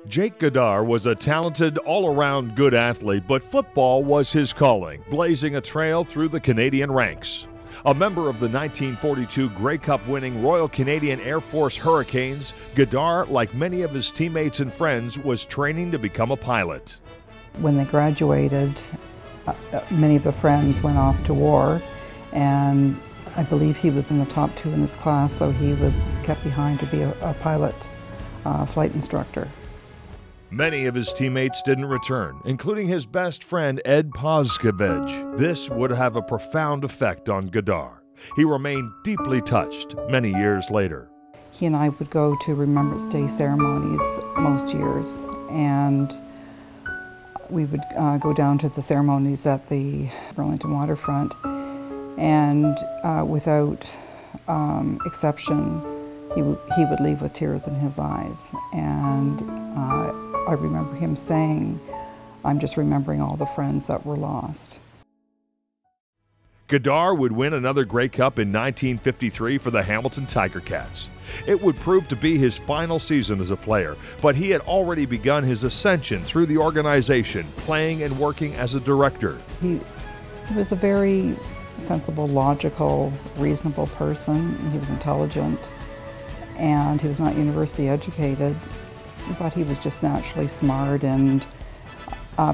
Jake Gaudaur was a talented, all-around good athlete, but football was his calling, blazing a trail through the Canadian ranks. A member of the 1942 Grey Cup-winning Royal Canadian Air Force Hurricanes, Gaudaur, like many of his teammates and friends, was training to become a pilot. When they graduated, many of the friends went off to war, and I believe he was in the top 2 in his class, so he was kept behind to be a pilot, flight instructor. Many of his teammates didn't return, including his best friend Ed Poskevich. This would have a profound effect on Gaudaur. He remained deeply touched many years later. He and I would go to Remembrance Day ceremonies most years, and we would go down to the ceremonies at the Burlington waterfront, and without exception, he would leave with tears in his eyes. And I remember him saying, "I'm just remembering all the friends that were lost." Gaudaur would win another Grey Cup in 1953 for the Hamilton Tiger Cats. It would prove to be his final season as a player, but he had already begun his ascension through the organization, playing and working as a director. He was a very sensible, logical, reasonable person. He was intelligent, and he was not university educated, but he was just naturally smart, and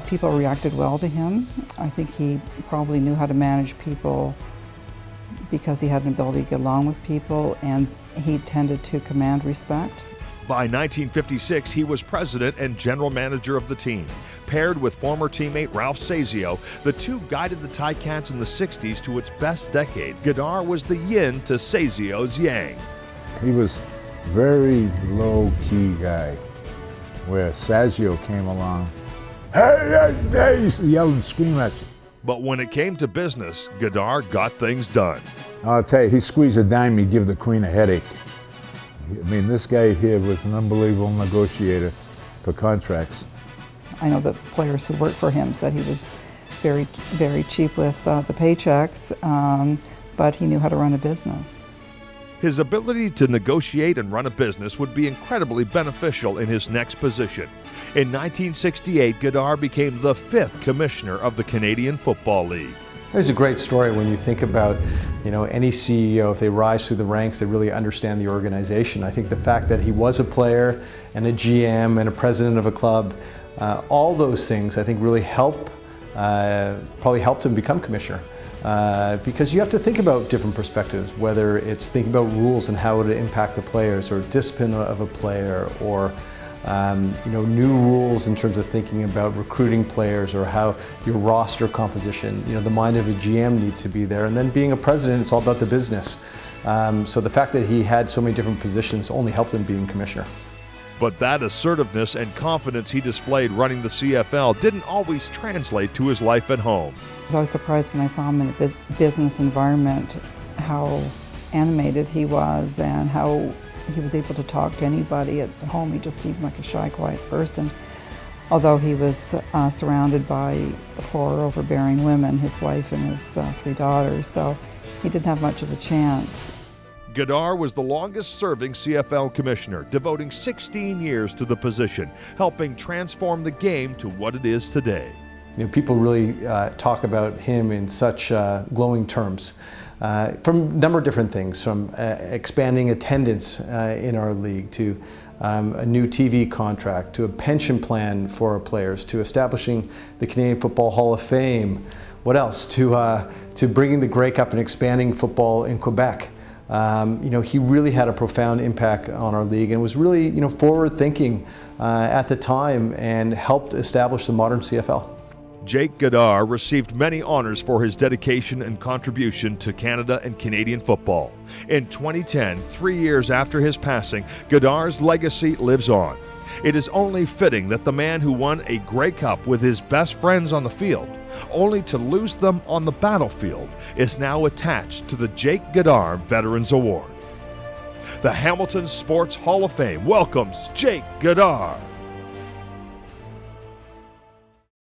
people reacted well to him. I think he probably knew how to manage people because he had an ability to get along with people, and he tended to command respect. By 1956, he was president and general manager of the team. Paired with former teammate Ralph Sazio, the two guided the Ticats in the 60s to its best decade. Gaudaur was the yin to Sazio's yang. He was a very low-key guy, where Sazio came along, hey, he used to yell and scream at you. But when it came to business, Gaudaur got things done. I'll tell you, he squeezed a dime, he'd give the Queen a headache. I mean, this guy here was an unbelievable negotiator for contracts. I know that players who worked for him said he was very, very cheap with the paychecks, but he knew how to run a business. His ability to negotiate and run a business would be incredibly beneficial in his next position. In 1968, Gaudaur became the 5th commissioner of the Canadian Football League. It's a great story when you think about, any CEO, if they rise through the ranks, they really understand the organization. I think the fact that he was a player and a GM and a president of a club, all those things I think really probably helped him become commissioner. Because you have to think about different perspectives, whether it's thinking about rules and how it would impact the players, or discipline of a player, or new rules in terms of thinking about recruiting players, or how your roster composition, the mind of a GM needs to be there. And then being a president, it's all about the business. So the fact that he had so many different positions only helped him being commissioner. But that assertiveness and confidence he displayed running the CFL didn't always translate to his life at home. I was surprised when I saw him in a business environment, how animated he was and how he was able to talk to anybody. At home, he just seemed like a shy, quiet person. Although he was surrounded by 4 overbearing women, his wife and his 3 daughters, so he didn't have much of a chance. Gaudaur was the longest-serving CFL commissioner, devoting 16 years to the position, helping transform the game to what it is today. People really talk about him in such glowing terms, from a number of different things, from expanding attendance in our league, to a new TV contract, to a pension plan for our players, to establishing the Canadian Football Hall of Fame. What else? To bringing the Grey Cup and expanding football in Quebec. He really had a profound impact on our league, and was really, forward-thinking at the time, and helped establish the modern CFL. Jake Gaudaur received many honors for his dedication and contribution to Canada and Canadian football. In 2010, 3 years after his passing, Gaudaur's legacy lives on. It is only fitting that the man who won a Grey Cup with his best friends on the field, only to lose them on the battlefield, is now attached to the Jake Gaudaur Veterans Award. The Hamilton Sports Hall of Fame welcomes Jake Gaudaur.